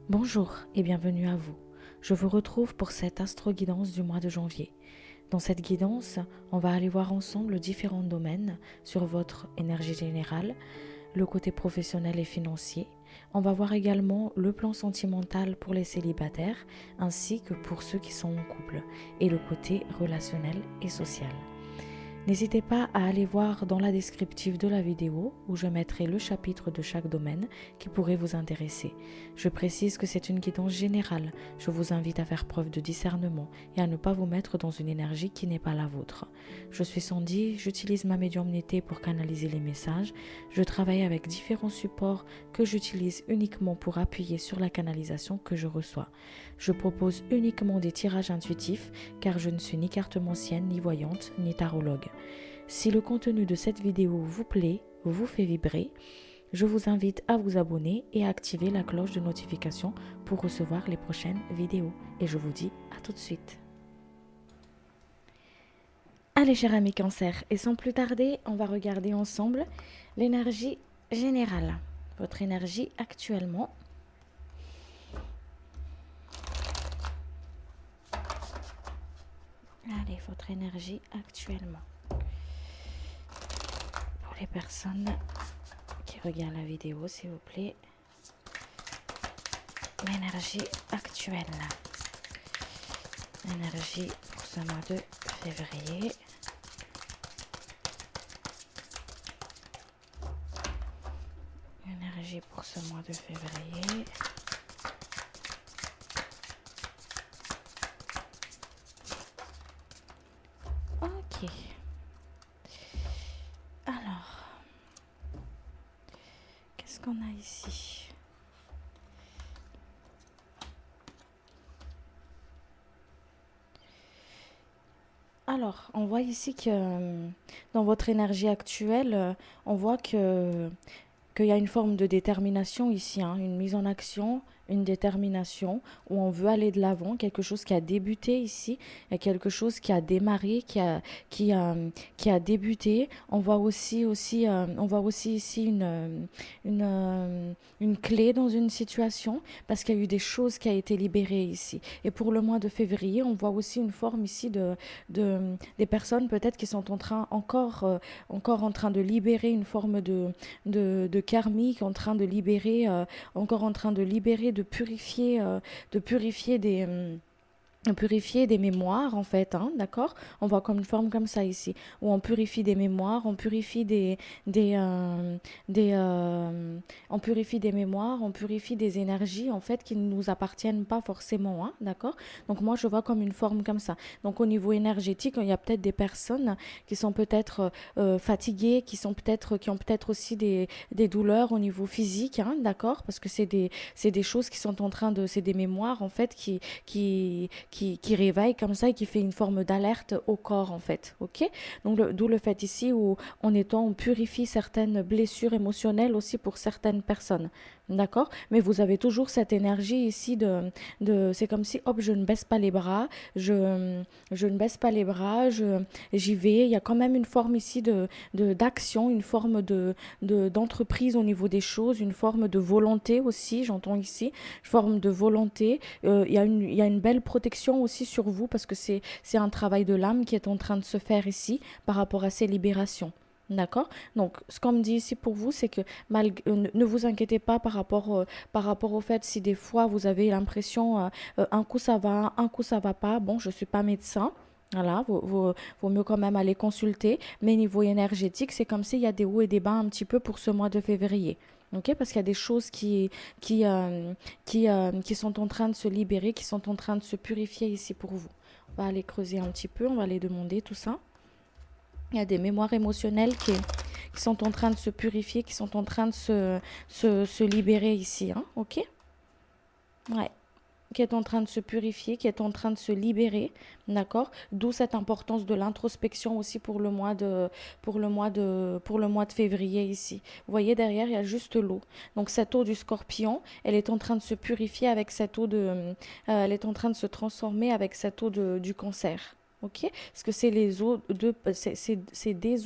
Bonjour et bienvenue à vous. Je vous retrouve pour cette astro-guidance du mois de janvier. Dans cette guidance, on va aller voir ensemble différents domaines sur votre énergie générale, le côté professionnel et financier. On va voir également le plan sentimental pour les célibataires ainsi que pour ceux qui sont en couple et le côté relationnel et social. N'hésitez pas à aller voir dans la descriptive de la vidéo où je mettrai le chapitre de chaque domaine qui pourrait vous intéresser. Je précise que c'est une guidance générale. Je vous invite à faire preuve de discernement et à ne pas vous mettre dans une énergie qui n'est pas la vôtre. Je suis Sandy, j'utilise ma médiumnité pour canaliser les messages. Je travaille avec différents supports que j'utilise uniquement pour appuyer sur la canalisation que je reçois. Je propose uniquement des tirages intuitifs car je ne suis ni cartomancienne, ni voyante, ni tarologue. Si le contenu de cette vidéo vous plaît, vous fait vibrer, je vous invite à vous abonner et à activer la cloche de notification pour recevoir les prochaines vidéos. Et je vous dis à tout de suite. Allez, chers amis Cancer, et sans plus tarder, on va regarder ensemble l'énergie générale, votre énergie actuellement. Allez, votre énergie actuellement. Pour les personnes qui regardent la vidéo, s'il vous plaît. L'énergie actuelle. L'énergie pour ce mois de février. Énergie pour ce mois de février. Ok. Alors, qu'est-ce qu'on a ici? Alors, on voit ici que dans votre énergie actuelle, on voit qu'il y a une forme de détermination ici, hein, une mise en action, une détermination où on veut aller de l'avant, quelque chose qui a débuté ici, et quelque chose qui a démarré, qui a débuté. On voit aussi ici une clé dans une situation parce qu'il y a eu des choses qui a été libérées ici. Et pour le mois de février, on voit aussi une forme ici des personnes peut-être qui sont encore en train de libérer une forme de karmique, en train de libérer, encore en train de libérer, de purifier des mémoires en fait, hein, d'accord? On voit comme une forme comme ça ici, où on purifie des mémoires, des, euh, des on purifie des mémoires, on purifie des énergies en fait qui ne nous appartiennent pas forcément, hein, d'accord? Donc moi je vois comme une forme comme ça. Donc au niveau énergétique, il y a peut-être des personnes qui sont peut-être fatiguées, qui ont peut-être aussi des douleurs au niveau physique, hein, d'accord? Parce que c'est des choses qui sont en train de, c'est des mémoires en fait qui réveille comme ça et qui fait une forme d'alerte au corps en fait, ok? Donc d'où le fait ici où on purifie certaines blessures émotionnelles aussi pour certaines personnes, d'accord? Mais vous avez toujours cette énergie ici c'est comme si hop je ne baisse pas les bras, je ne baisse pas les bras, j'y vais. Il y a quand même une forme ici d'action, une forme d'entreprise au niveau des choses, une forme de volonté aussi, j'entends ici, une forme de volonté. Il y a une belle protection aussi sur vous parce que c'est un travail de l'âme qui est en train de se faire ici par rapport à ces libérations. D'accord? Donc, ce qu'on me dit ici pour vous, c'est que ne vous inquiétez pas par rapport au fait si des fois vous avez l'impression un coup ça va, un coup ça va pas. Bon, je suis pas médecin. Voilà, vaut mieux quand même aller consulter. Mais niveau énergétique, c'est comme s'il y a des hauts et des bas un petit peu pour ce mois de février. Ok, parce qu'il y a des choses qui, euh, qui sont en train de se libérer, qui sont en train de se purifier ici pour vous. On va aller creuser un petit peu, on va aller demander tout ça. Il y a des mémoires émotionnelles qui sont en train de se purifier, qui sont en train de se libérer ici. Hein, ok? Ouais. Qui est en train de se purifier, qui est en train de se libérer, d'accord? D'où cette importance de l'introspection aussi pour le mois de février ici. Vous voyez derrière, il y a juste l'eau. Donc cette eau du scorpion, elle est en train de se purifier avec cette eau elle est en train de se transformer avec cette eau du cancer. Ok? Parce que c'est des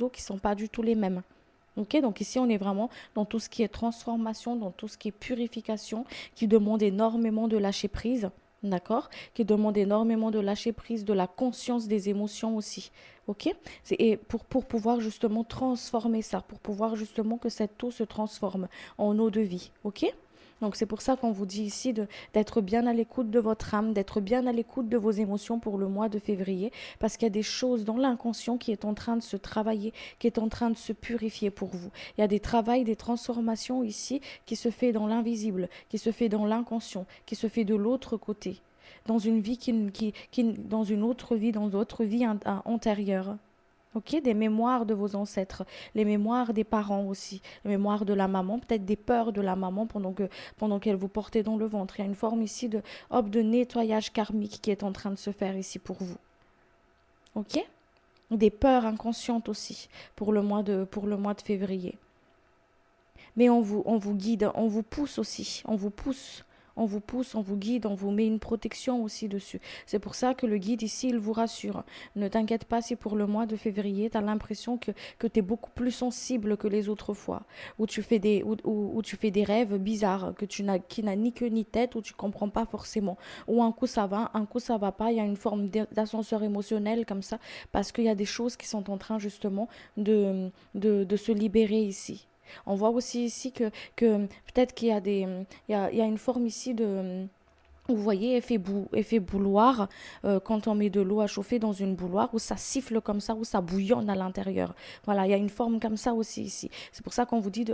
eaux qui sont pas du tout les mêmes. Ok, donc ici on est vraiment dans tout ce qui est transformation, dans tout ce qui est purification, qui demande énormément de lâcher prise, d'accord? Qui demande énormément de lâcher prise, de la conscience des émotions aussi, ok? Et pour pouvoir justement transformer ça, pour pouvoir justement que cette eau se transforme en eau de vie, ok? Donc c'est pour ça qu'on vous dit ici d'être bien à l'écoute de votre âme, d'être bien à l'écoute de vos émotions pour le mois de février, parce qu'il y a des choses dans l'inconscient qui est en train de se travailler, qui est en train de se purifier pour vous. Il y a des travails, des transformations ici qui se fait dans l'invisible, qui se fait dans l'inconscient, qui se fait de l'autre côté, dans une vie dans une autre vie, dans d'autres vies antérieures. Ok, des mémoires de vos ancêtres, les mémoires des parents aussi, les mémoires de la maman, peut-être des peurs de la maman pendant qu'elle vous portait dans le ventre. Il y a une forme ici de nettoyage karmique qui est en train de se faire ici pour vous. Ok, des peurs inconscientes aussi pour le mois de février. Mais on vous guide, on vous pousse aussi, on vous pousse, on vous guide, on vous met une protection aussi dessus. C'est pour ça que le guide ici, il vous rassure. Ne t'inquiète pas si pour le mois de février, tu as l'impression que tu es beaucoup plus sensible que les autres fois, où tu fais des rêves bizarres, qui n'a ni queue ni tête, où tu comprends pas forcément. Ou un coup ça va, un coup ça va pas, il y a une forme d'ascenseur émotionnel comme ça, parce qu'il y a des choses qui sont en train justement de se libérer ici. On voit aussi ici que peut-être qu'il y a il y a une forme ici de, vous voyez, effet bouilloire, quand on met de l'eau à chauffer dans une bouilloire, où ça siffle comme ça, où ça bouillonne à l'intérieur. Voilà, il y a une forme comme ça aussi ici. C'est pour ça qu'on vous dit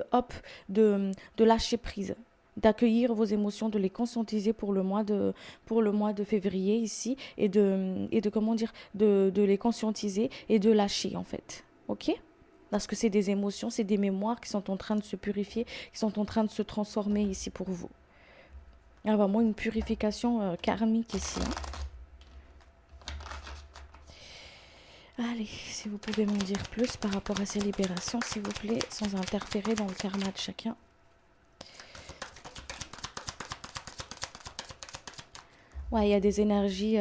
de lâcher prise, d'accueillir vos émotions, de les conscientiser pour le mois de février ici, et de comment dire, de les conscientiser et de lâcher en fait. Ok? Parce que c'est des émotions, c'est des mémoires qui sont en train de se purifier, qui sont en train de se transformer ici pour vous. Il y a vraiment une purification karmique ici, hein. Allez, si vous pouvez m'en dire plus par rapport à ces libérations, s'il vous plaît, sans interférer dans le karma de chacun. Ouais, il y a des énergies,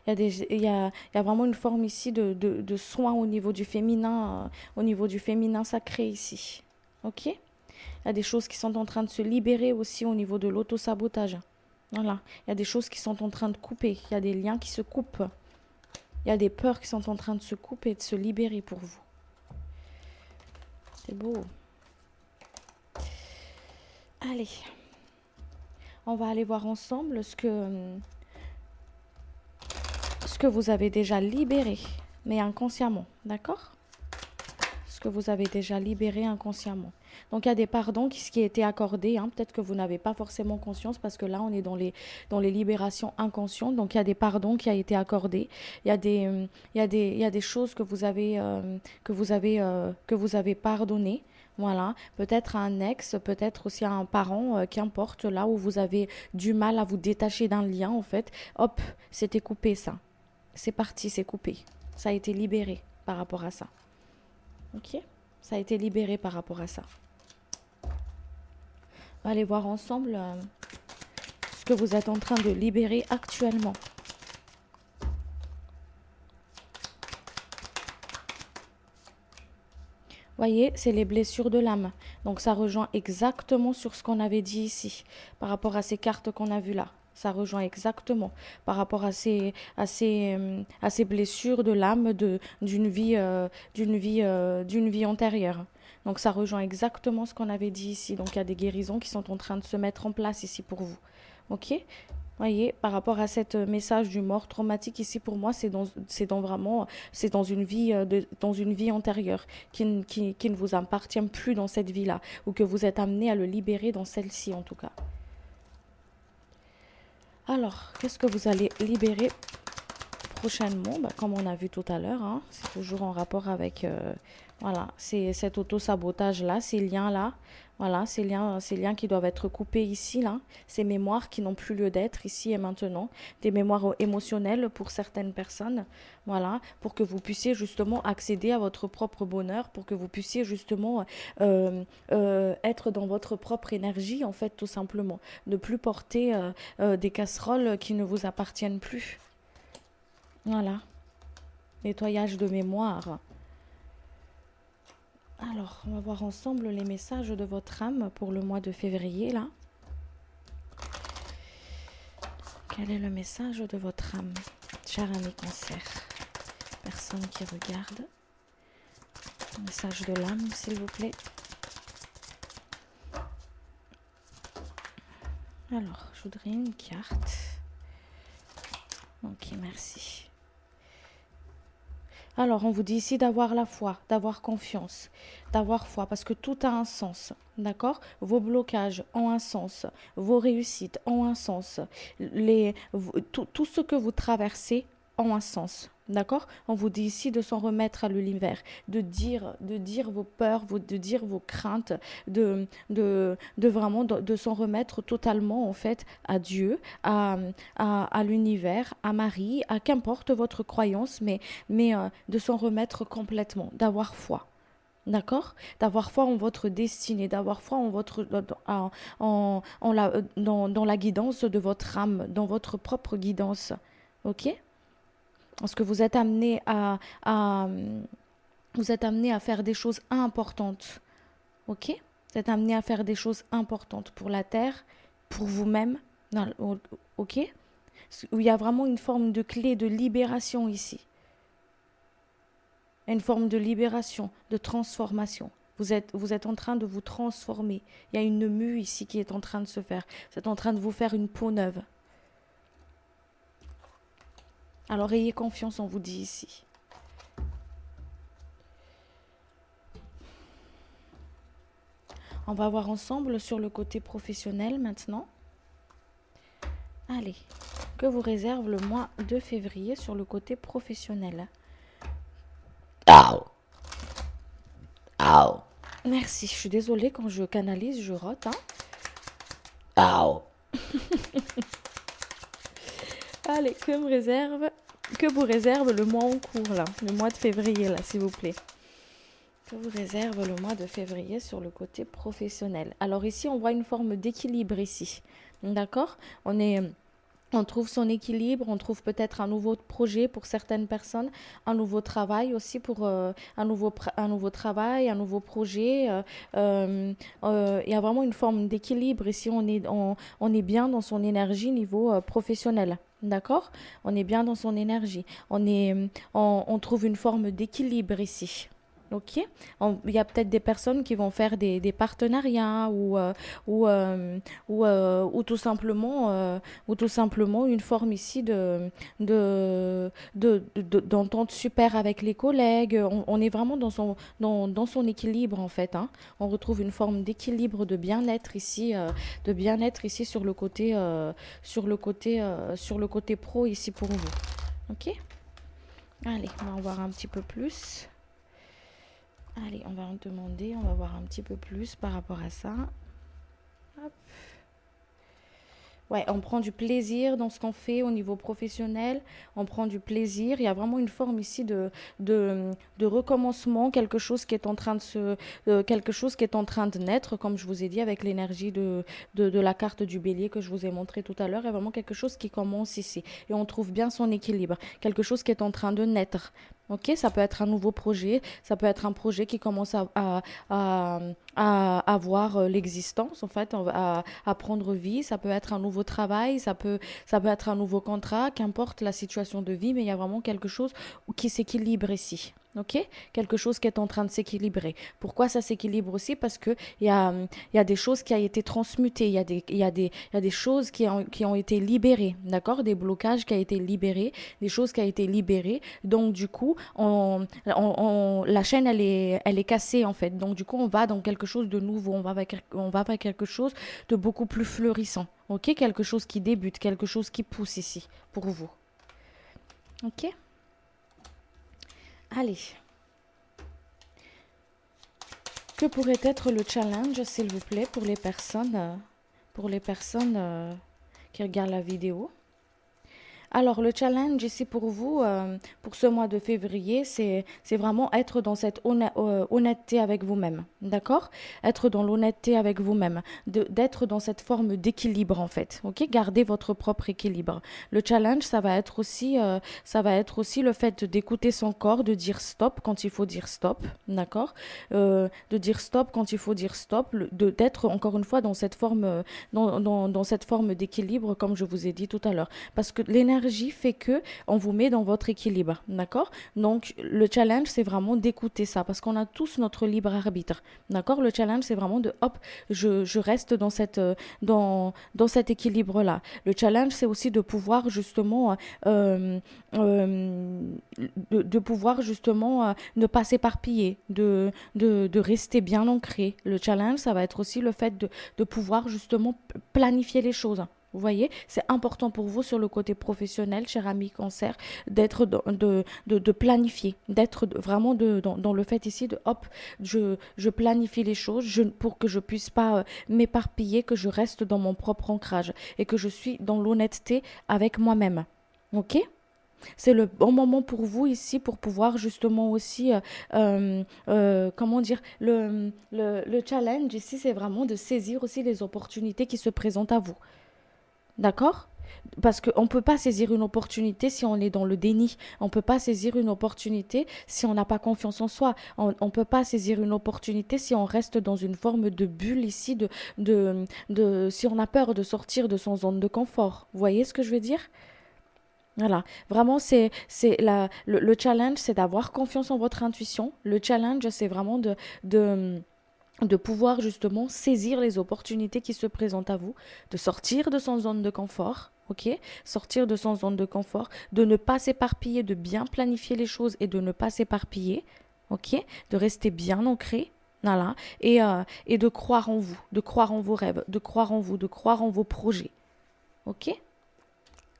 il y a vraiment une forme ici de soin au niveau du féminin sacré ici. Ok? Il y a des choses qui sont en train de se libérer aussi au niveau de l'auto-sabotage. Voilà, il y a des choses qui sont en train de couper, il y a des liens qui se coupent, il y a des peurs qui sont en train de se couper et de se libérer pour vous. C'est beau. Allez, on va aller voir ensemble ce que vous avez déjà libéré, mais inconsciemment, d'accord? Ce que vous avez déjà libéré inconsciemment. Donc il y a des pardons qui ont été accordés, hein. Peut-être que vous n'avez pas forcément conscience parce que là on est dans les libérations inconscientes. Donc il y a des pardons qui ont été accordés. Il y a des choses que vous avez pardonnées. Voilà, peut-être à un ex, peut-être aussi à un parent, qu'importe, là où vous avez du mal à vous détacher d'un lien en fait. Hop, c'était coupé ça. C'est parti, c'est coupé. Ça a été libéré par rapport à ça. Ok? Ça a été libéré par rapport à ça. On va aller voir ensemble ce que vous êtes en train de libérer actuellement. Voyez, c'est les blessures de l'âme. Donc ça rejoint exactement sur ce qu'on avait dit ici, par rapport à ces cartes qu'on a vues là. Ça rejoint exactement par rapport à ces blessures de l'âme d'une vie antérieure. Donc ça rejoint exactement ce qu'on avait dit ici. Donc il y a des guérisons qui sont en train de se mettre en place ici pour vous. Ok? Voyez, par rapport à cette message du mort traumatique ici pour moi, c'est dans une vie dans une vie antérieure qui ne vous appartient plus dans cette vie-là ou que vous êtes amené à le libérer dans celle-ci en tout cas. Alors, qu'est-ce que vous allez libérer prochainement? Comme on a vu tout à l'heure, hein, c'est toujours en rapport avec voilà, c'est cet auto-sabotage-là, ces liens-là. Voilà, ces liens qui doivent être coupés ici, là. Ces mémoires qui n'ont plus lieu d'être ici et maintenant. Des mémoires émotionnelles pour certaines personnes. Voilà, pour que vous puissiez justement accéder à votre propre bonheur, pour que vous puissiez justement être dans votre propre énergie, en fait, tout simplement. Ne plus porter des casseroles qui ne vous appartiennent plus. Voilà. Nettoyage de mémoire. Alors, on va voir ensemble les messages de votre âme pour le mois de février, là. Quel est le message de votre âme, cher ami cancer? Personne qui regarde. Message de l'âme, s'il vous plaît. Alors, je voudrais une carte. Ok, merci. Alors, on vous dit ici d'avoir la foi, d'avoir confiance, d'avoir foi, parce que tout a un sens, d'accord? Vos blocages ont un sens, vos réussites ont un sens, tout ce que vous traversez ont un sens, d'accord? On vous dit ici de s'en remettre à l'univers, de dire vos peurs, de dire vos craintes, de vraiment de s'en remettre totalement, en fait, à Dieu, à l'univers, à Marie, à qu'importe votre croyance, mais de s'en remettre complètement, d'avoir foi. D'accord? D'avoir foi en votre destinée, d'avoir foi en votre dans la guidance de votre âme, dans votre propre guidance. OK? Parce que à vous êtes amené à faire des choses importantes. OK? Vous êtes amené à faire des choses importantes pour la terre, pour vous-même. OK? Il y a vraiment une forme de clé de libération ici. Une forme de libération, de transformation. Vous êtes en train de vous transformer. Il y a une mue ici qui est en train de se faire. Vous êtes en train de vous faire une peau neuve. Alors ayez confiance, on vous dit ici. On va voir ensemble sur le côté professionnel maintenant. Allez, que vous réserve le mois de février sur le côté professionnel? Ow. Ow. Merci, je suis désolée, quand je canalise, je rote. Ow. Allez, que vous réserve le mois en cours, là, le mois de février, là, s'il vous plaît. Que vous réserve le mois de février sur le côté professionnel. Alors ici, on voit une forme d'équilibre ici. D'accord? On trouve son équilibre, on trouve peut-être un nouveau projet pour certaines personnes, un nouveau travail aussi pour un nouveau travail, un nouveau projet. Il y a vraiment une forme d'équilibre ici. On est bien dans son énergie niveau professionnel. D'accord? On est bien dans son énergie. On trouve une forme d'équilibre ici. Ok, il y a peut-être des personnes qui vont faire des partenariats ou, euh, ou tout simplement une forme ici d'entente super avec les collègues. On est vraiment dans son équilibre en fait, hein. On retrouve une forme d'équilibre, de bien-être ici sur le côté pro ici pour vous. Ok, allez, on va en voir un petit peu plus. Allez, on va en demander, on va voir un petit peu plus par rapport à ça. Hop. Ouais, on prend du plaisir dans ce qu'on fait au niveau professionnel, on prend du plaisir. Il y a vraiment une forme ici de recommencement, quelque chose qui est en train de naître, comme je vous ai dit, avec l'énergie de la carte du bélier que je vous ai montré tout à l'heure. Il y a vraiment quelque chose qui commence ici. Et on trouve bien son équilibre, quelque chose qui est en train de naître. Ok, ça peut être un nouveau projet, ça peut être un projet qui commence à avoir l'existence, en fait, à prendre vie. Ça peut être un nouveau travail, ça peut être un nouveau contrat, qu'importe la situation de vie, mais il y a vraiment quelque chose qui s'équilibre ici. Ok, quelque chose qui est en train de s'équilibrer. Pourquoi ça s'équilibre aussi? Parce que il y a des choses qui ont été transmutées, il y a des choses qui ont été libérées, d'accord? Des blocages qui ont été libérés, des choses qui ont été libérées. Donc du coup, la chaîne elle est cassée en fait. Donc du coup, on va dans quelque chose de nouveau. On va vers quelque chose de beaucoup plus fleurissant. Ok, quelque chose qui débute, quelque chose qui pousse ici pour vous. Ok. Allez. Que pourrait être le challenge, s'il vous plaît, pour les personnes qui regardent la vidéo? Alors, le challenge ici pour vous, pour ce mois de février, c'est vraiment être dans cette honnêteté avec vous-même, d'accord? Être dans l'honnêteté avec vous-même, d'être dans cette forme d'équilibre en fait, ok? Garder votre propre équilibre. Le challenge, ça va être aussi le fait d'écouter son corps, de dire stop quand il faut dire stop, d'accord? De dire stop quand il faut dire stop, d'être encore une fois dans cette forme, dans cette forme d'équilibre, comme je vous ai dit tout à l'heure. Parce que l'énergie fait que on vous met dans votre équilibre, d'accord? Donc le challenge c'est vraiment d'écouter ça parce qu'on a tous notre libre arbitre, d'accord? Le challenge c'est vraiment de hop, je reste dans dans cet équilibre là. Le challenge c'est aussi de pouvoir justement euh, de pouvoir justement ne pas s'éparpiller, de rester bien ancré. Le challenge ça va être aussi le fait de pouvoir justement planifier les choses. Vous voyez, c'est important pour vous sur le côté professionnel, cher ami cancer, d'être de planifier, d'être vraiment dans le fait ici de hop, je planifie les choses pour que je puisse pas m'éparpiller, que je reste dans mon propre ancrage et que je suis dans l'honnêteté avec moi-même. Ok? C'est le bon moment pour vous ici pour pouvoir justement aussi, comment dire, le challenge ici, c'est vraiment de saisir aussi les opportunités qui se présentent à vous. D'accord? Parce qu'on ne peut pas saisir une opportunité si on est dans le déni. On ne peut pas saisir une opportunité si on n'a pas confiance en soi. On ne peut pas saisir une opportunité si on reste dans une forme de bulle ici, si on a peur de sortir de son zone de confort. Vous voyez ce que je veux dire? Voilà, vraiment, le challenge, c'est d'avoir confiance en votre intuition. Le challenge, c'est vraiment de, de pouvoir justement saisir les opportunités qui se présentent à vous, de sortir de son zone de confort, ok? Sortir de son zone de confort, de ne pas s'éparpiller, de bien planifier les choses et de ne pas s'éparpiller, ok? De rester bien ancré, voilà, et de croire en vous, de croire en vos rêves, de croire en vous, de croire en vos projets, ok?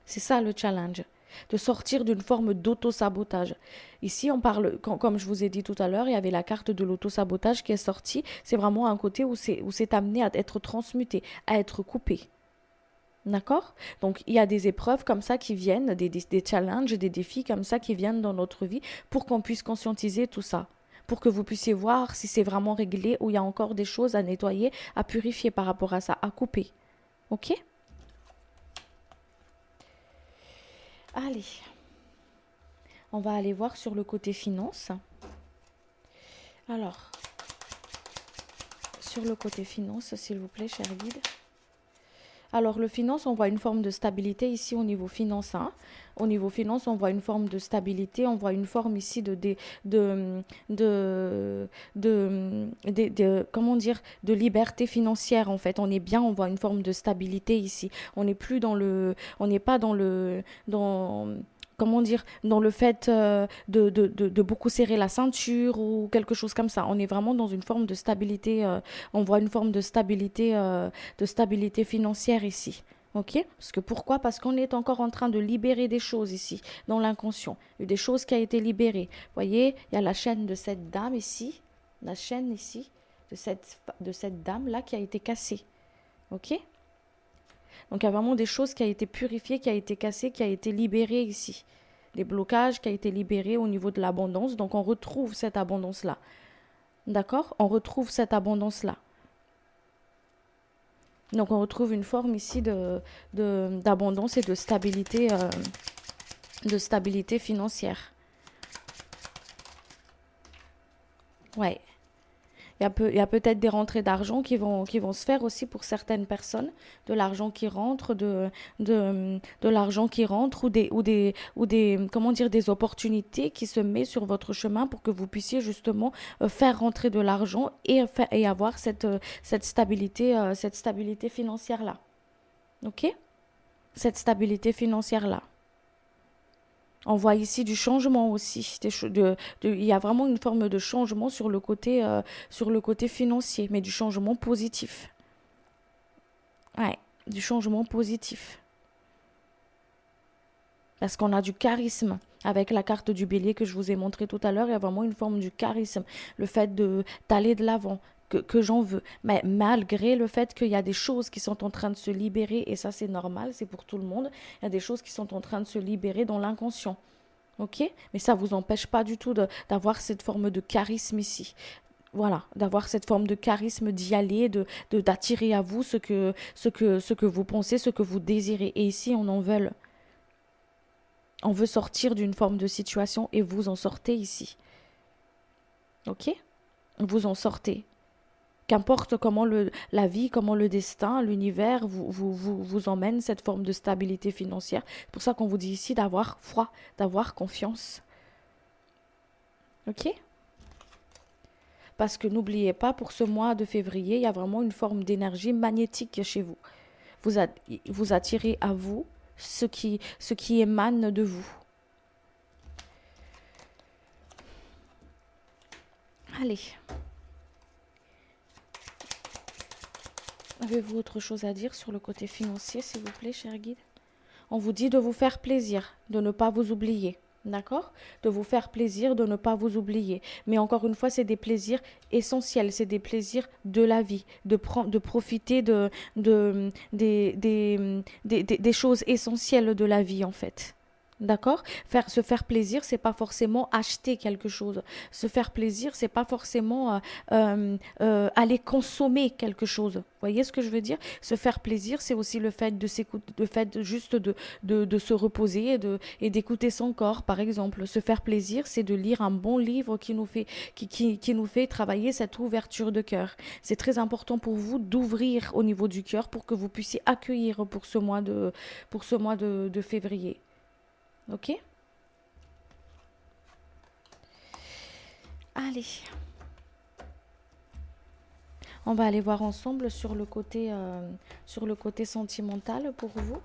C'est ça le challenge, de sortir d'une forme d'auto-sabotage. Ici, on parle, comme je vous ai dit tout à l'heure, il y avait la carte de l'auto-sabotage qui est sortie. C'est vraiment un côté où c'est amené à être transmuté, à être coupé. D'accord? Donc, il y a des épreuves comme ça qui viennent, des challenges, des défis comme ça qui viennent dans notre vie pour qu'on puisse conscientiser tout ça. Pour que vous puissiez voir si c'est vraiment réglé ou il y a encore des choses à nettoyer, à purifier par rapport à ça, à couper. Ok? Allez, on va aller voir sur le côté finance. Alors, sur le côté finance, s'il vous plaît, cher guide. Alors, le finance, on voit une forme de stabilité ici au niveau finance, hein. Au niveau finance, on voit une forme de stabilité, on voit une forme ici de, comment dire, de liberté financière en fait. On est bien, on voit une forme de stabilité ici. On n'est plus on n'est pas comment dire, dans le fait de beaucoup serrer la ceinture ou quelque chose comme ça. On est vraiment dans une forme de stabilité, on voit une forme de stabilité financière ici. Ok? Parce que pourquoi? Parce qu'on est encore en train de libérer des choses ici, dans l'inconscient. Il y a des choses qui ont été libérées. Vous voyez, il y a la chaîne de cette dame ici, la chaîne ici, de cette dame-là qui a été cassée. Ok? Donc il y a vraiment des choses qui ont été purifiées, qui ont été cassées, qui ont été libérées ici. Des blocages qui ont été libérés au niveau de l'abondance. Donc on retrouve cette abondance-là. D'accord? On retrouve cette abondance-là. Donc on retrouve une forme ici d'abondance et de stabilité financière. Ouais. Il y a peut-être des rentrées d'argent qui vont se faire aussi pour certaines personnes, de l'argent qui rentre, de l'argent qui rentre ou des, comment dire, des opportunités qui se mettent sur votre chemin pour que vous puissiez justement faire rentrer de l'argent et avoir cette stabilité financière-là. Ok? Cette stabilité financière-là. On voit ici du changement aussi. Il y a vraiment une forme de changement sur le côté financier, mais du changement positif. Ouais, du changement positif. Parce qu'on a du charisme. Avec la carte du bélier que je vous ai montré tout à l'heure, il y a vraiment une forme du charisme. Le fait d'aller de l'avant. que j'en veux. Mais malgré le fait qu'il y a des choses qui sont en train de se libérer, et ça c'est normal, c'est pour tout le monde, il y a des choses qui sont en train de se libérer dans l'inconscient. Ok? Mais ça vous empêche pas du tout d'avoir cette forme de charisme ici. Voilà, d'avoir cette forme de charisme, d'y aller, d'attirer à vous ce que vous pensez, ce que vous désirez. Et ici, on veut sortir d'une forme de situation et vous en sortez ici. Ok? Vous en sortez. Qu'importe comment la vie, comment le destin, l'univers vous emmène cette forme de stabilité financière. C'est pour ça qu'on vous dit ici d'avoir foi, d'avoir confiance. Ok? Parce que n'oubliez pas, pour ce mois de février, il y a vraiment une forme d'énergie magnétique chez vous. Vous, vous attirez à vous ce qui émane de vous. Allez. Avez-vous autre chose à dire sur le côté financier, s'il vous plaît, cher guide? On vous dit de vous faire plaisir, de ne pas vous oublier. D'accord? De vous faire plaisir, de ne pas vous oublier. Mais encore une fois, c'est des plaisirs essentiels, c'est des plaisirs de la vie, de profiter des choses essentielles de la vie, en fait. D'accord? Se faire plaisir, c'est pas forcément acheter quelque chose. Se faire plaisir, c'est pas forcément aller consommer quelque chose. Vous voyez ce que je veux dire? Se faire plaisir, c'est aussi le fait de s'écouter, le fait juste de se reposer et d'écouter son corps, par exemple. Se faire plaisir, c'est de lire un bon livre qui nous fait travailler cette ouverture de cœur. C'est très important pour vous d'ouvrir au niveau du cœur pour que vous puissiez accueillir pour ce mois de février. Ok? Allez. On va aller voir ensemble sur le côté sentimental pour vous.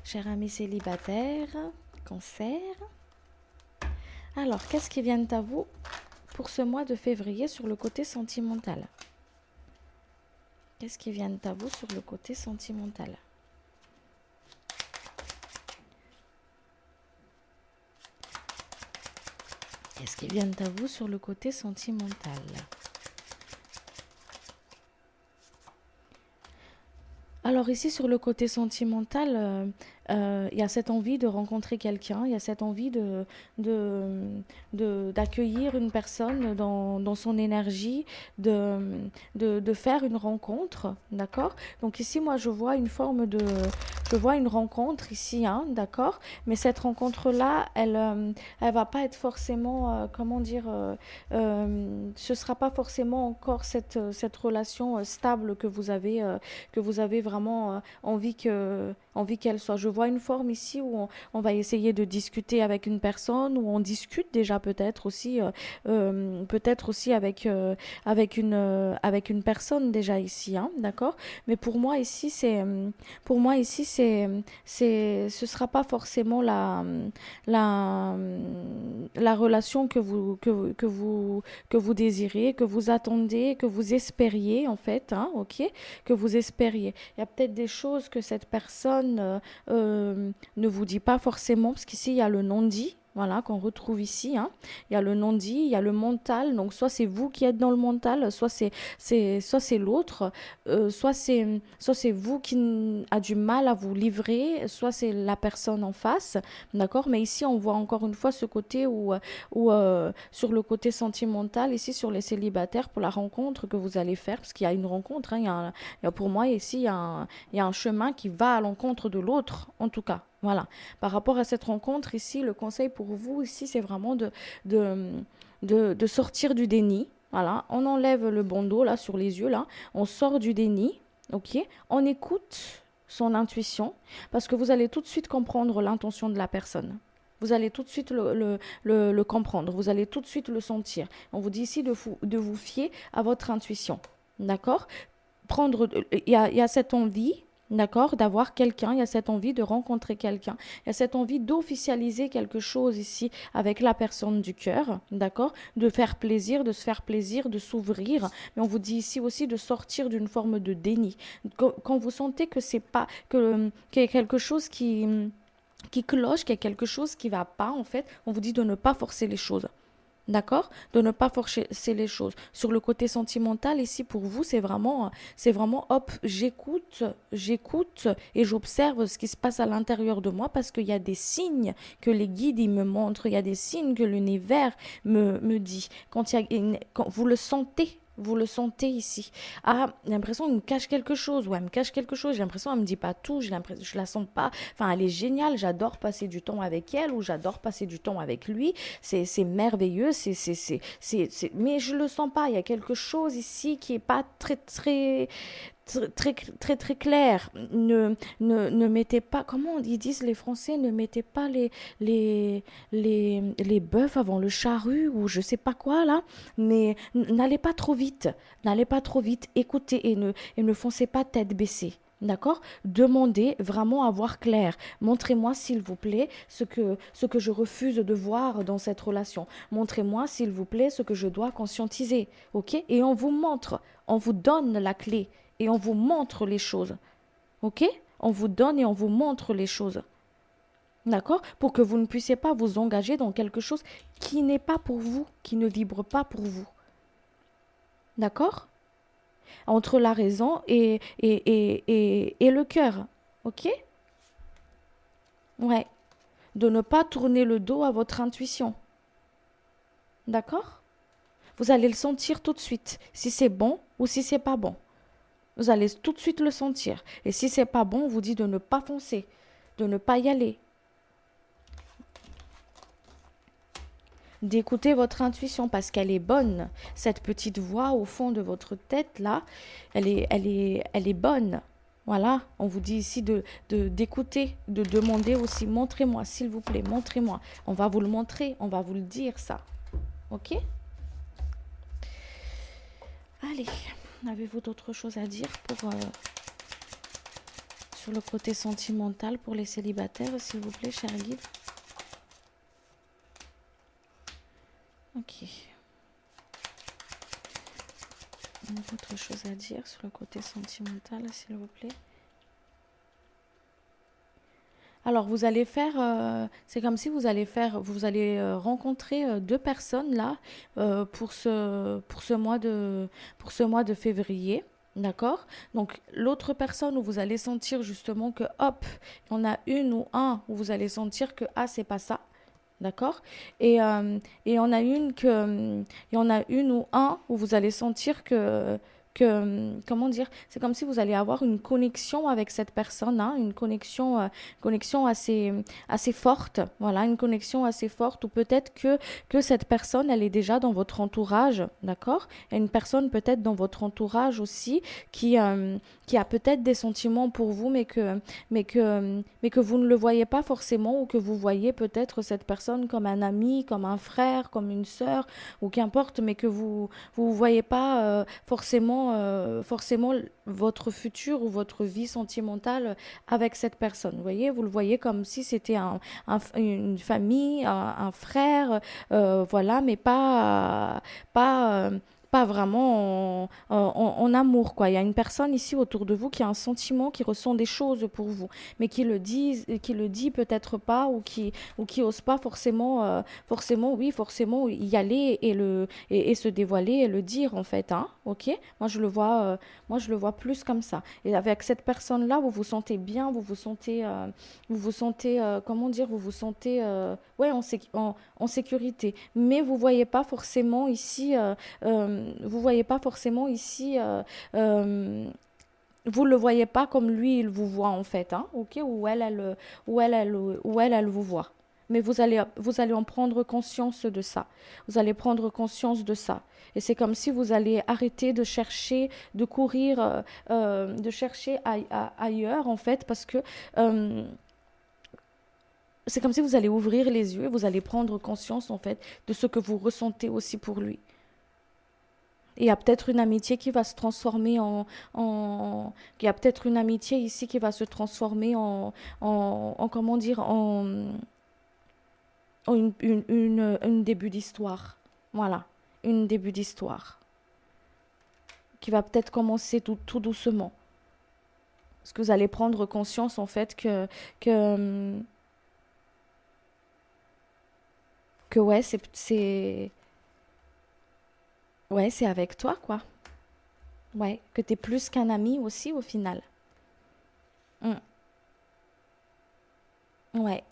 Cher ami célibataire, cancer. Alors, qu'est-ce qui vient à vous pour ce mois de février sur le côté sentimental? Qu'est-ce qui vient à vous sur le côté sentimental? Qu'est-ce qui vient à vous sur le côté sentimental? Alors ici, sur le côté sentimental, il y a cette envie de rencontrer quelqu'un, il y a cette envie d'accueillir une personne dans son énergie, de faire une rencontre, d'accord? Donc ici, moi, je vois une rencontre ici, hein, d'accord? Mais cette rencontre-là, elle va pas être forcément, comment dire, ce sera pas forcément encore cette relation stable que vous avez vraiment envie qu'elle soit. Je vois une forme ici où on va essayer de discuter avec une personne, où on discute déjà peut-être aussi avec une personne déjà ici, hein, d'accord? Mais ce sera pas forcément la, la relation que vous désirez, que vous attendez, que vous espériez en fait, hein, ok? Que vous espériez. Il y a peut-être des choses que cette personne ne vous dit pas forcément, parce qu'ici il y a le non-dit. Voilà, qu'on retrouve ici, hein. Il y a le non-dit, il y a le mental. Donc, soit c'est vous qui êtes dans le mental, soit c'est l'autre, soit c'est vous qui a du mal à vous livrer, soit c'est la personne en face. D'accord? Mais ici, on voit encore une fois ce côté sur le côté sentimental, ici, sur les célibataires, pour la rencontre que vous allez faire, parce qu'il y a une rencontre, hein, pour moi, ici, il y a un chemin qui va à l'encontre de l'autre, en tout cas. Voilà. Par rapport à cette rencontre ici, le conseil pour vous ici, c'est vraiment de, de sortir du déni. Voilà. On enlève le bandeau là sur les yeux là. On sort du déni. Ok. On écoute son intuition parce que vous allez tout de suite comprendre l'intention de la personne. Vous allez tout de suite le comprendre. Vous allez tout de suite le sentir. On vous dit ici de vous fier à votre intuition. D'accord? Il y a cette envie. D'accord, d'avoir quelqu'un, il y a cette envie de rencontrer quelqu'un, il y a cette envie d'officialiser quelque chose ici avec la personne du cœur, d'accord, de faire plaisir, de se faire plaisir, de s'ouvrir, mais on vous dit ici aussi de sortir d'une forme de déni. Quand vous sentez que c'est pas, qu'il y a quelque chose qui cloche, qu'il y a quelque chose qui va pas, en fait, on vous dit de ne pas forcer les choses. D'accord? De ne pas forcer les choses. Sur le côté sentimental, ici, pour vous, c'est vraiment, hop, j'écoute et j'observe ce qui se passe à l'intérieur de moi parce qu'il y a des signes que les guides, ils me montrent, il y a des signes que l'univers me dit. Quand vous le sentez ici. Ah, j'ai l'impression qu'il me cache quelque chose. Ouais, elle me cache quelque chose. J'ai l'impression qu'elle me dit pas tout. J'ai l'impression, je la sens pas. Enfin, elle est géniale. J'adore passer du temps avec elle ou j'adore passer du temps avec lui. C'est merveilleux, mais je le sens pas. Il y a quelque chose ici qui est pas très clair. Ne mettez pas, comment ils disent les Français, ne mettez pas les bœufs avant le charrue ou je sais pas quoi là, mais n'allez pas trop vite. N'allez pas trop vite. Écoutez et ne foncez pas tête baissée. D'accord? Demandez vraiment à voir clair. Montrez-moi, s'il vous plaît, ce que je refuse de voir dans cette relation. Montrez-moi, s'il vous plaît, ce que je dois conscientiser. OK? Et on vous montre, on vous donne la clé et on vous montre les choses. OK? On vous donne et on vous montre les choses. D'accord? Pour que vous ne puissiez pas vous engager dans quelque chose qui n'est pas pour vous, qui ne vibre pas pour vous. D'accord? Entre la raison et le cœur. OK? Ouais. De ne pas tourner le dos à votre intuition. D'accord? Vous allez le sentir tout de suite, si c'est bon ou si c'est pas bon. Vous allez tout de suite le sentir. Et si c'est pas bon, on vous dit de ne pas foncer, de ne pas y aller, d'écouter votre intuition parce qu'elle est bonne. Cette petite voix au fond de votre tête là, elle est bonne. Voilà, on vous dit ici d'écouter, de demander aussi, montrez-moi, s'il vous plaît, montrez-moi. On va vous le montrer, on va vous le dire ça. Ok? Allez, avez-vous d'autres choses à dire sur le côté sentimental pour les célibataires, s'il vous plaît, cher guide? Ok. Autre chose à dire sur le côté sentimental, s'il vous plaît? Alors, vous allez faire, c'est comme si vous allez rencontrer deux personnes là pour ce mois de février. D'accord? Donc, l'autre personne où vous allez sentir justement que, hop, il y en a une ou un où vous allez sentir que, ah, c'est pas ça. D'accord? Et il y en a une ou un où vous allez sentir comment dire, c'est comme si vous allez avoir une connexion avec cette personne, hein, une connexion assez forte, voilà, une connexion assez forte, ou peut-être que cette personne, elle est déjà dans votre entourage, d'accord? Il y a une personne peut-être dans votre entourage aussi qui a peut-être des sentiments pour vous, mais que vous ne le voyez pas forcément, ou que vous voyez peut-être cette personne comme un ami, comme un frère, comme une sœur, ou qu'importe, mais que vous voyez pas forcément votre futur ou votre vie sentimentale avec cette personne. Vous voyez, vous le voyez comme si c'était une famille, un frère, voilà, mais pas, pas vraiment en amour, quoi. Il y a une personne ici autour de vous qui a un sentiment, qui ressent des choses pour vous, mais qui le dit peut-être pas, ou qui ose pas forcément y aller et se dévoiler et le dire en fait, hein, ok? Moi je le vois plus comme ça. Et avec cette personne-là, vous vous sentez bien, comment dire, vous vous sentez, ouais, en sécurité. Mais vous voyez pas forcément ici, vous le voyez pas comme lui il vous voit en fait, hein, ok, ou elle vous voit. Mais vous allez en prendre conscience de ça. Vous allez prendre conscience de ça. Et c'est comme si vous allez arrêter de chercher, de courir, de chercher ailleurs en fait, parce que c'est comme si vous allez ouvrir les yeux et vous allez prendre conscience en fait de ce que vous ressentez aussi pour lui. Et il y a peut-être une amitié qui va se transformer il y a peut-être une amitié ici qui va se transformer comment dire, en une début d'histoire. Voilà, une début d'histoire. Qui va peut-être commencer tout doucement. Parce que vous allez prendre conscience en fait que que ouais, ouais, c'est avec toi, quoi. Ouais, que t'es plus qu'un ami aussi au final. Mm, ouais.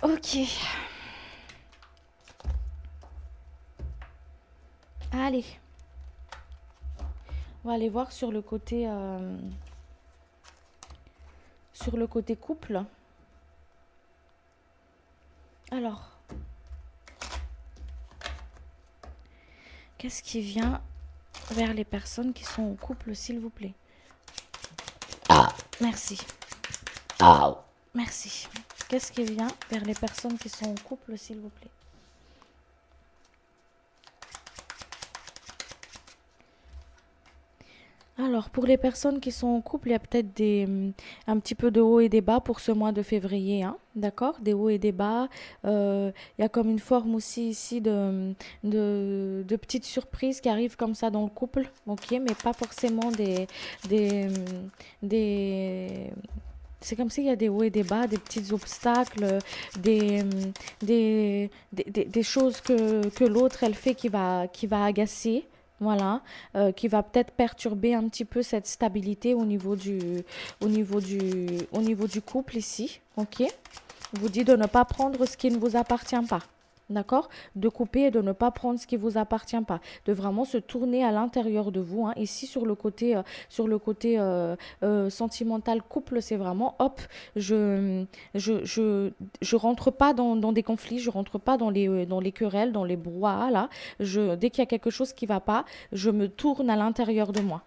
Ok. Allez, on va aller voir sur le côté couple. Alors, qu'est-ce qui vient vers les personnes qui sont en couple, s'il vous plaît? Ow. Merci, Ow. merci. Qu'est-ce qui vient vers les personnes qui sont en couple, s'il vous plaît? Alors, pour les personnes qui sont en couple, il y a peut-être un petit peu de haut et des bas pour ce mois de février, hein, d'accord? Des hauts et des bas. Il y a comme une forme aussi ici de petites surprises qui arrivent comme ça dans le couple, ok? Mais pas forcément des, des, c'est comme s'il y a des hauts et des bas, des petits obstacles, des, des choses que l'autre, elle fait qui va agacer. Voilà, qui va peut-être perturber un petit peu cette stabilité au niveau du couple ici, ok? Vous dit de ne pas prendre ce qui ne vous appartient pas. D'accord? De couper et de ne pas prendre ce qui ne vous appartient pas. De vraiment se tourner à l'intérieur de vous, hein. Ici, sur le côté sentimental couple, c'est vraiment, hop, je, je rentre pas dans des conflits, je rentre pas dans les querelles, dans les brouhahas, là. Dès qu'il y a quelque chose qui va pas, je me tourne à l'intérieur de moi.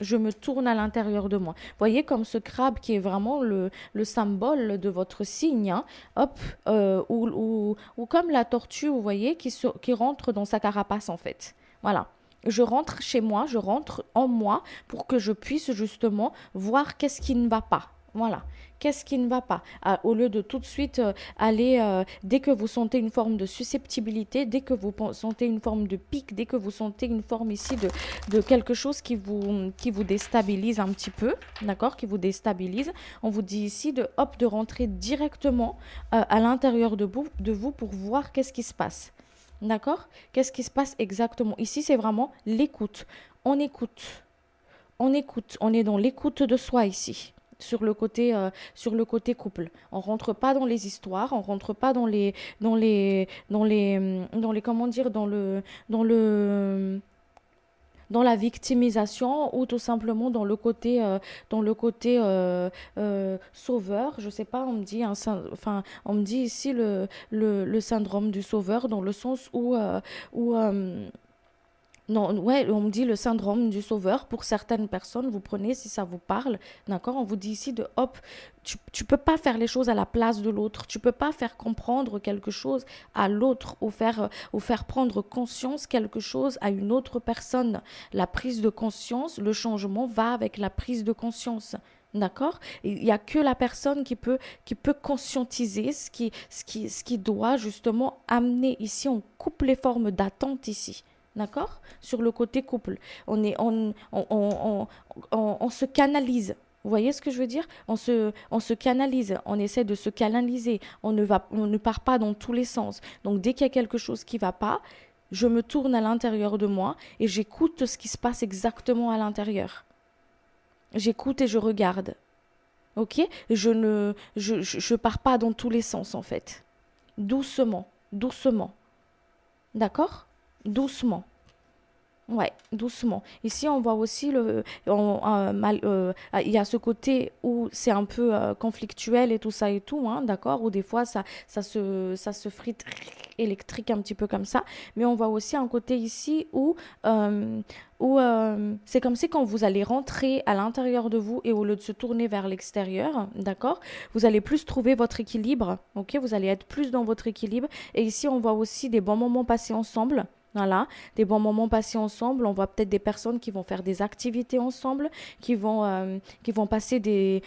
Je me tourne à l'intérieur de moi. Voyez comme ce crabe qui est vraiment le symbole de votre signe, hein, hop, ou comme la tortue, vous voyez, qui rentre dans sa carapace en fait. Voilà. Je rentre chez moi, je rentre en moi pour que je puisse justement voir qu'est-ce qui ne va pas. Voilà. Qu'est-ce qui ne va pas? Au lieu de tout de suite aller, dès que vous sentez une forme de susceptibilité, dès que vous sentez une forme de pic, dès que vous sentez une forme ici de quelque chose qui vous déstabilise un petit peu, d'accord, qui vous déstabilise, on vous dit ici de, hop, de rentrer directement à l'intérieur de vous pour voir qu'est-ce qui se passe. D'accord? Qu'est-ce qui se passe exactement? Ici, c'est vraiment l'écoute. On écoute. On écoute. On est dans l'écoute de soi ici. Sur le côté couple. On rentre pas dans les histoires, on rentre pas dans les, comment dire, dans le, dans la victimisation ou tout simplement dans le côté sauveur. Je sais pas, on me dit, enfin, on me dit ici le syndrome du sauveur dans le sens où non, ouais, on me dit le syndrome du sauveur pour certaines personnes. Vous prenez si ça vous parle, d'accord? On vous dit ici de hop, tu peux pas faire les choses à la place de l'autre. Tu peux pas faire comprendre quelque chose à l'autre ou faire prendre conscience quelque chose à une autre personne. La prise de conscience, le changement va avec la prise de conscience. D'accord? Il n'y a que la personne qui peut conscientiser ce qui doit justement amener ici. On coupe les formes d'attente ici. D'accord? Sur le côté couple. On se canalise. Vous voyez ce que je veux dire? On se canalise, on essaie de se canaliser, on ne part pas dans tous les sens. Donc dès qu'il y a quelque chose qui ne va pas, je me tourne à l'intérieur de moi et j'écoute ce qui se passe exactement à l'intérieur. J'écoute et je regarde. Ok? Je pars pas dans tous les sens en fait. Doucement, doucement. D'accord? Doucement. Ouais, doucement. Ici, on voit aussi il y a ce côté où c'est un peu conflictuel et tout ça et tout, hein, d'accord, où des fois ça se frite électrique un petit peu comme ça. Mais on voit aussi un côté ici où c'est comme si quand vous allez rentrer à l'intérieur de vous et au lieu de se tourner vers l'extérieur, d'accord, vous allez plus trouver votre équilibre, ok, vous allez être plus dans votre équilibre. Et ici, on voit aussi des bons moments passés ensemble. Voilà, des bons moments passés ensemble. On voit peut-être des personnes qui vont faire des activités ensemble, qui vont passer des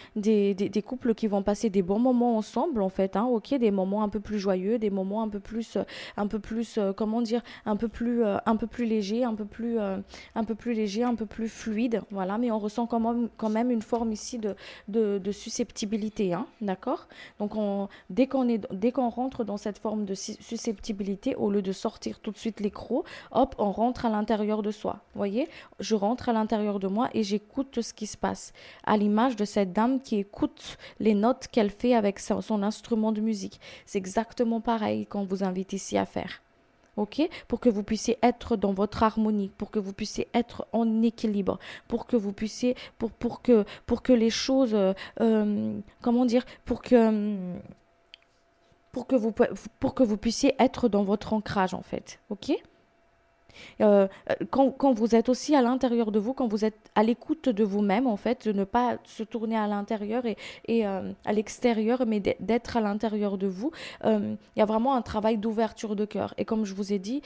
couples qui vont passer des bons moments ensemble, en fait, hein, ok, des moments un peu plus joyeux, des moments un peu plus, comment dire, un peu plus léger, un peu plus léger, un peu plus fluide, voilà, mais on ressent quand même une forme ici de susceptibilité, hein, d'accord? Donc, dès qu'on rentre dans cette forme de susceptibilité, au lieu de sortir tout de suite l'écrou, hop, on rentre à l'intérieur de soi. Vous voyez, je rentre à l'intérieur de moi et j'écoute ce qui se passe. À l'image de cette dame qui écoute les notes qu'elle fait avec son instrument de musique. C'est exactement pareil qu'on vous invite ici à faire. Ok, pour que vous puissiez être dans votre harmonie, pour que vous puissiez être en équilibre, pour que vous puissiez, pour que les choses, comment dire, pour que vous puissiez être dans votre ancrage en fait. Ok? Quand vous êtes aussi à l'intérieur de vous, quand vous êtes à l'écoute de vous-même, en fait, de ne pas se tourner à l'intérieur et à l'extérieur, mais d'être à l'intérieur de vous, il y a vraiment un travail d'ouverture de cœur. Et comme je vous ai dit,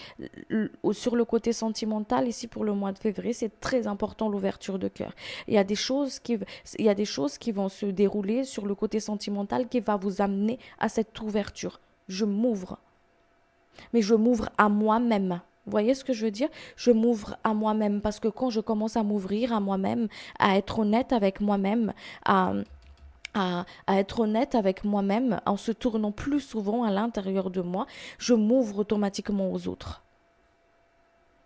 sur le côté sentimental, ici pour le mois de février, c'est très important l'ouverture de cœur. Il y a des choses il y a des choses qui vont se dérouler sur le côté sentimental qui va vous amener à cette ouverture. Je m'ouvre, mais je m'ouvre à moi-même. Vous voyez ce que je veux dire? Je m'ouvre à moi-même parce que quand je commence à m'ouvrir à moi-même, à être honnête avec moi-même, à, à être honnête avec moi-même, en se tournant plus souvent à l'intérieur de moi, je m'ouvre automatiquement aux autres.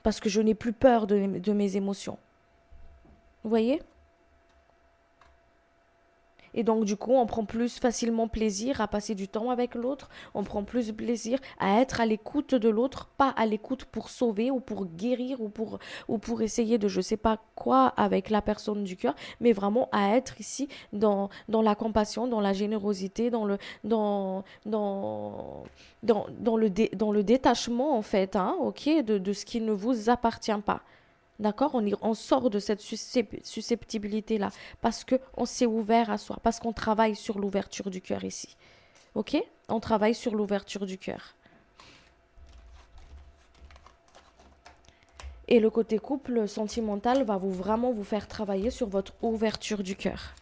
Parce que je n'ai plus peur de mes émotions. Vous voyez? Et donc, du coup, on prend plus facilement plaisir à passer du temps avec l'autre. On prend plus plaisir à être à l'écoute de l'autre, pas à l'écoute pour sauver ou pour guérir ou pour essayer de je sais pas quoi avec la personne du cœur, mais vraiment à être ici dans la compassion, dans la générosité, dans le détachement, en fait, hein, ok, de ce qui ne vous appartient pas. D'accord, on sort de cette susceptibilité-là parce qu'on s'est ouvert à soi, parce qu'on travaille sur l'ouverture du cœur ici. Ok? On travaille sur l'ouverture du cœur. Et le côté couple sentimental va vraiment vous faire travailler sur votre ouverture du cœur.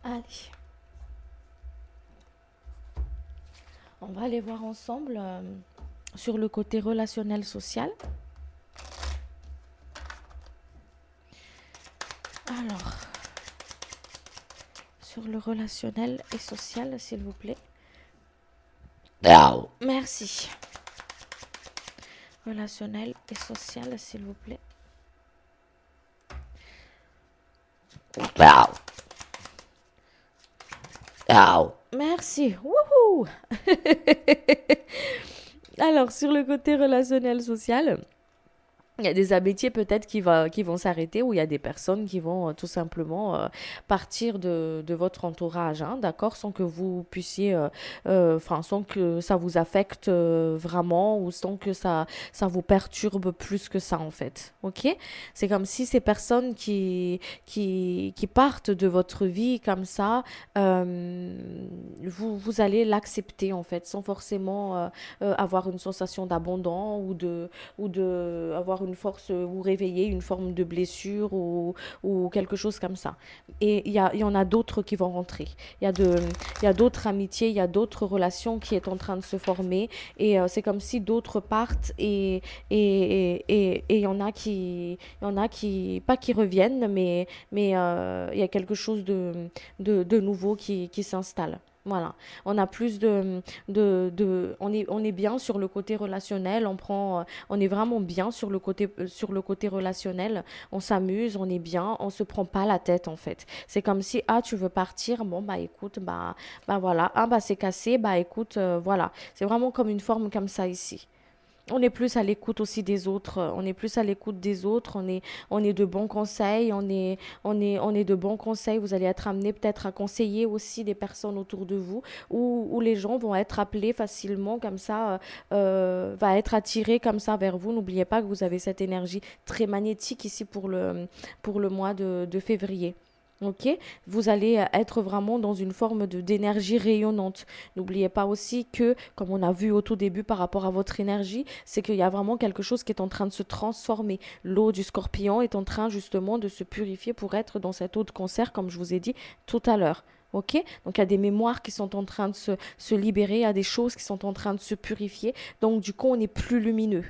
Allez. On va aller voir ensemble sur le côté relationnel social. Alors, sur le relationnel et social, s'il vous plaît. Ow. Merci. Relationnel et social, s'il vous plaît. Ow. Ow. Merci. Wouhou. Alors, sur le côté relationnel social, il y a des amitiés peut-être qui vont s'arrêter ou il y a des personnes qui vont tout simplement partir de votre entourage, hein, d'accord, sans que vous puissiez, enfin, sans que ça vous affecte vraiment ou sans que ça vous perturbe plus que ça en fait, ok? C'est comme si ces personnes qui partent de votre vie comme ça, vous allez l'accepter en fait, sans forcément avoir une sensation d'abandon ou de avoir une force ou réveiller une forme de blessure ou quelque chose comme ça. Et il y en a d'autres qui vont rentrer. Il y a d'autres amitiés, il y a d'autres relations qui est en train de se former et c'est comme si d'autres partent et il y en a qui, pas qui reviennent, mais il y a quelque chose de nouveau qui s'installe. Voilà, on a plus on est bien sur le côté relationnel, on est vraiment bien sur le côté relationnel, on s'amuse, on est bien, on se prend pas la tête en fait. C'est comme si, ah, tu veux partir, bon, bah écoute, bah voilà, ah, bah c'est cassé, bah écoute, voilà. C'est vraiment comme une forme comme ça ici. On est plus à l'écoute aussi des autres, on est plus à l'écoute des autres, on est de bons conseils, on est de bons conseils. Vous allez être amené peut-être à conseiller aussi des personnes autour de vous, où les gens vont être appelés facilement comme ça, va être attirés comme ça vers vous. N'oubliez pas que vous avez cette énergie très magnétique ici pour le mois de février. Ok, vous allez être vraiment dans une forme d'énergie rayonnante. N'oubliez pas aussi que, comme on a vu au tout début par rapport à votre énergie, c'est qu'il y a vraiment quelque chose qui est en train de se transformer. L'eau du scorpion est en train justement de se purifier pour être dans cette eau de cancer, comme je vous ai dit tout à l'heure. Ok, donc il y a des mémoires qui sont en train de se libérer, il y a des choses qui sont en train de se purifier. Donc du coup, on est plus lumineux.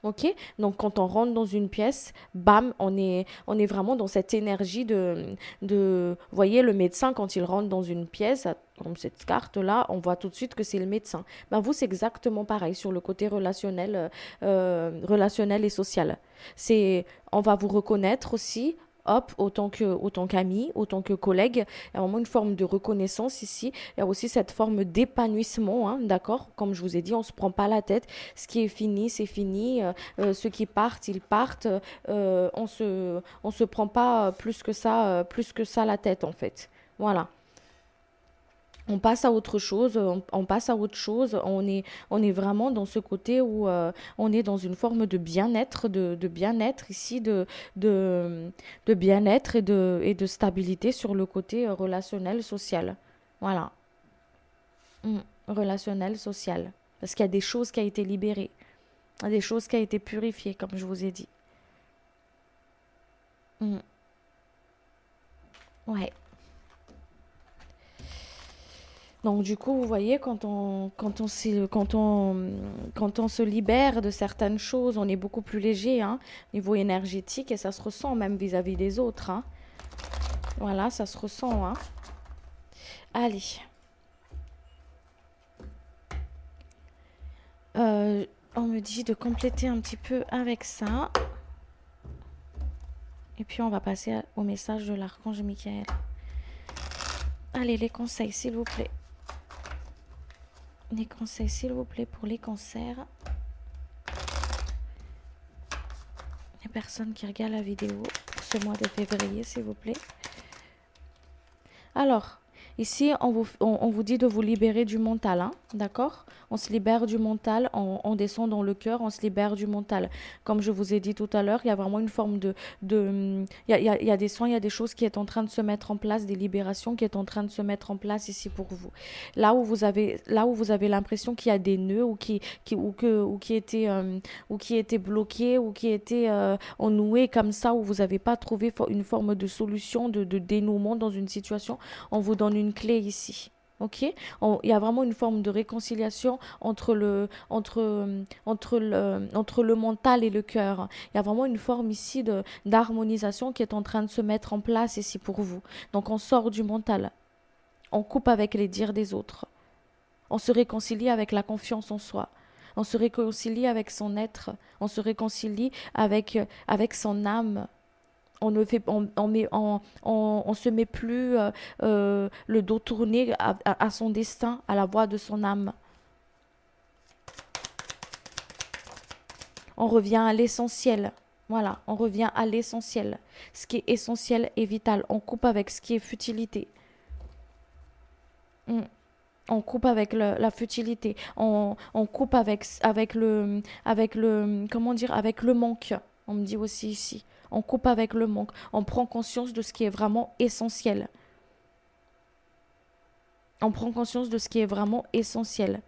Ok, donc quand on rentre dans une pièce, bam, on est vraiment dans cette énergie vous voyez, le médecin, quand il rentre dans une pièce, comme cette carte-là, on voit tout de suite que c'est le médecin. Ben vous, c'est exactement pareil sur le côté relationnel, relationnel et social. C'est, on va vous reconnaître aussi. Hop, autant qu'ami, autant que collègue, il y a vraiment une forme de reconnaissance ici. Il y a aussi cette forme d'épanouissement, hein, d'accord? Comme je vous ai dit, on ne se prend pas la tête. Ce qui est fini, c'est fini. Ceux qui partent, ils partent. On se prend pas plus que ça la tête en fait. Voilà. On passe à autre chose, on passe à autre chose. On est vraiment dans ce côté où on est dans une forme de bien-être, de bien-être ici, de bien-être et de stabilité sur le côté relationnel, social. Voilà. Mm. Relationnel, social. Parce qu'il y a des choses qui ont été libérées, il y a des choses qui ont été purifiées, comme je vous ai dit. Mm. Ouais. Donc du coup, vous voyez, quand on se libère de certaines choses, on est beaucoup plus léger, hein, niveau énergétique, et ça se ressent même vis-à-vis des autres, hein. Voilà, ça se ressent, hein. Allez, Euh, on me dit de compléter un petit peu avec ça, et puis on va passer au message de l'archange Michael. Allez, les conseils, s'il vous plaît. Les conseils, s'il vous plaît, pour les cancers. Les personnes qui regardent la vidéo pour ce mois de février, s'il vous plaît. Alors, ici, on vous dit de vous libérer du mental, hein, d'accord? On se libère du mental, on descend dans le cœur, on se libère du mental. Comme je vous ai dit tout à l'heure, il y a vraiment une forme il y a des soins, il y a des choses qui est en train de se mettre en place, des libérations qui est en train de se mettre en place ici pour vous. Là où vous avez l'impression qu'il y a des nœuds ou qui étaient bloqués ou qui étaient ennoués comme ça, où vous n'avez pas trouvé une forme de solution, de dénouement dans une situation, on vous donne une clé ici. Ok, il y a vraiment une forme de réconciliation entre le mental et le cœur. Il y a vraiment une forme ici d'harmonisation qui est en train de se mettre en place ici pour vous. Donc on sort du mental, on coupe avec les dires des autres, on se réconcilie avec la confiance en soi, on se réconcilie avec son être, on se réconcilie avec son âme. On se met plus le dos tourné à son destin, à la voix de son âme. On revient à l'essentiel. Voilà, on revient à l'essentiel. Ce qui est essentiel et vital. On coupe avec ce qui est futilité. Mm. On coupe avec la futilité. On coupe comment dire, avec le manque. On me dit aussi ici. On coupe avec le manque. On prend conscience de ce qui est vraiment essentiel. On prend conscience de ce qui est vraiment essentiel.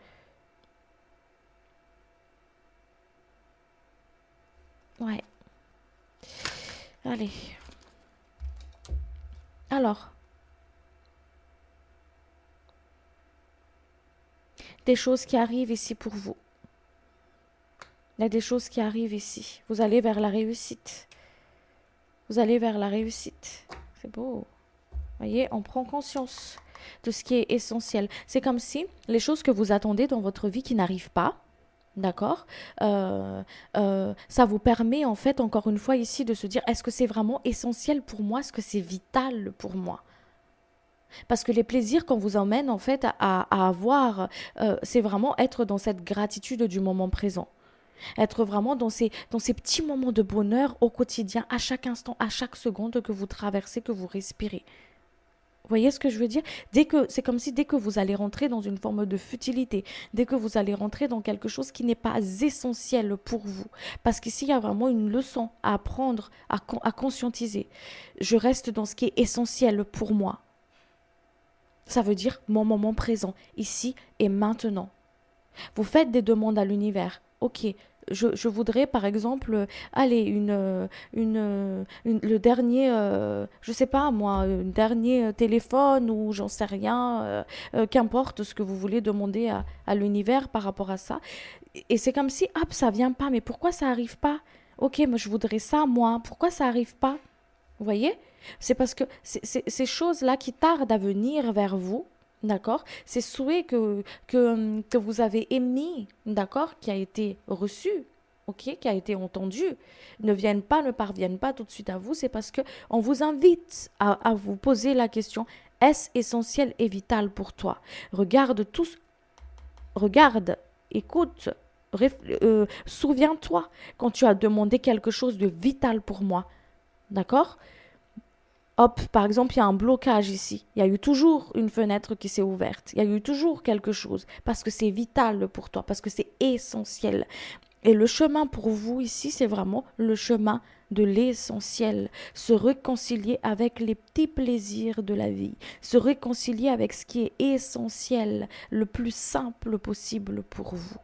Ouais. Allez. Alors, des choses qui arrivent ici pour vous. Il y a des choses qui arrivent ici. Vous allez vers la réussite. Vous allez vers la réussite. C'est beau. Voyez, on prend conscience de ce qui est essentiel. C'est comme si les choses que vous attendez dans votre vie qui n'arrivent pas, d'accord, ça vous permet en fait, encore une fois ici, de se dire, est-ce que c'est vraiment essentiel pour moi? Est-ce que c'est vital pour moi? Parce que les plaisirs qu'on vous emmène en fait à avoir, c'est vraiment être dans cette gratitude du moment présent. Être vraiment dans ces petits moments de bonheur au quotidien, à chaque instant, à chaque seconde que vous traversez, que vous respirez. voyez ce que je veux dire? C'est comme si dès que vous allez rentrer dans une forme de futilité, dès que vous allez rentrer dans quelque chose qui n'est pas essentiel pour vous, parce qu'ici, il y a vraiment une leçon à apprendre, à conscientiser. Je reste dans ce qui est essentiel pour moi. Ça veut dire mon moment présent, ici et maintenant. Vous faites des demandes à l'univers. Ok, je voudrais par exemple, allez, le dernier, je sais pas moi, un dernier téléphone ou j'en sais rien, qu'importe ce que vous voulez demander à l'univers par rapport à ça. Et c'est comme si, hop, ça vient pas, mais pourquoi ça arrive pas? Ok, moi je voudrais ça, moi, pourquoi ça arrive pas? Vous voyez? C'est parce que ces choses-là qui tardent à venir vers vous, d'accord? Ces souhaits que vous avez émis, d'accord? Qui a été reçu, ok? Qui a été entendu, ne parviennent pas tout de suite à vous. C'est parce que on vous invite à vous poser la question, est-ce essentiel et vital pour toi? Regarde tous, regarde, écoute, souviens-toi quand tu as demandé quelque chose de vital pour moi, d'accord? Hop, par exemple, il y a un blocage ici. Il y a eu toujours une fenêtre qui s'est ouverte. Il y a eu toujours quelque chose parce que c'est vital pour toi, parce que c'est essentiel. Et le chemin pour vous ici, c'est vraiment le chemin de l'essentiel. Se réconcilier avec les petits plaisirs de la vie. Se réconcilier avec ce qui est essentiel, le plus simple possible pour vous.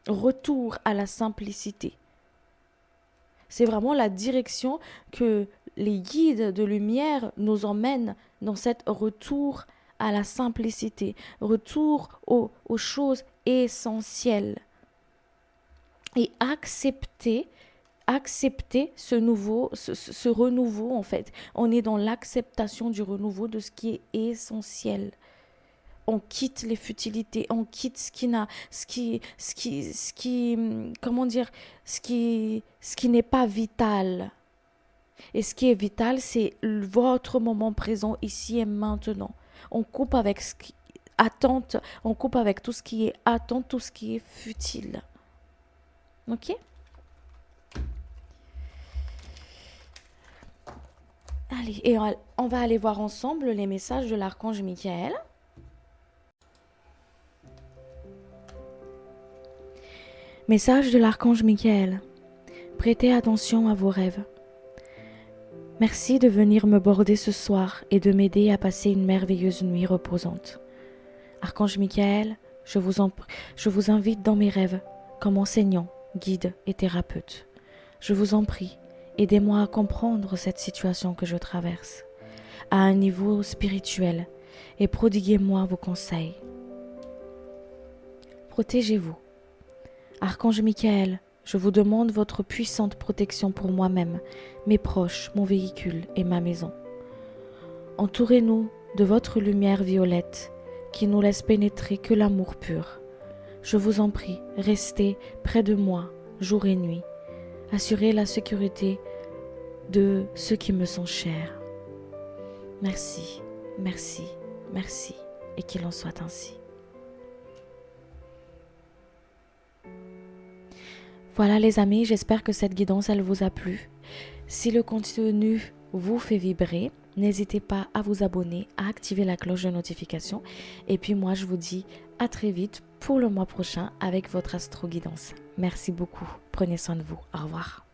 Retour à la simplicité. C'est vraiment la direction que les guides de lumière nous emmènent dans cet retour à la simplicité, retour aux choses essentielles. Et accepter ce renouveau en fait. On est dans l'acceptation du renouveau de ce qui est essentiel. On quitte les futilités, on quitte comment dire, ce qui n'est pas vital. Et ce qui est vital, c'est votre moment présent ici et maintenant. On coupe avec attente, on coupe avec tout ce qui est attente, tout ce qui est futile. Ok? Allez, et on va aller voir ensemble les messages de l'archange Michael. Message de l'archange Michael. Prêtez attention à vos rêves. Merci de venir me border ce soir et de m'aider à passer une merveilleuse nuit reposante. Archange Michael, je vous invite dans mes rêves comme enseignant, guide et thérapeute. Je vous en prie, aidez-moi à comprendre cette situation que je traverse à un niveau spirituel et prodiguez-moi vos conseils. Protégez-vous. Archange Michael, je vous demande votre puissante protection pour moi-même, mes proches, mon véhicule et ma maison. Entourez-nous de votre lumière violette qui nous laisse pénétrer que l'amour pur. Je vous en prie, restez près de moi, jour et nuit. Assurez la sécurité de ceux qui me sont chers. Merci, merci, merci, et qu'il en soit ainsi. Voilà les amis, j'espère que cette guidance, elle vous a plu. Si le contenu vous fait vibrer, n'hésitez pas à vous abonner, à activer la cloche de notification. Et puis moi, je vous dis à très vite pour le mois prochain avec votre astro-guidance. Merci beaucoup. Prenez soin de vous. Au revoir.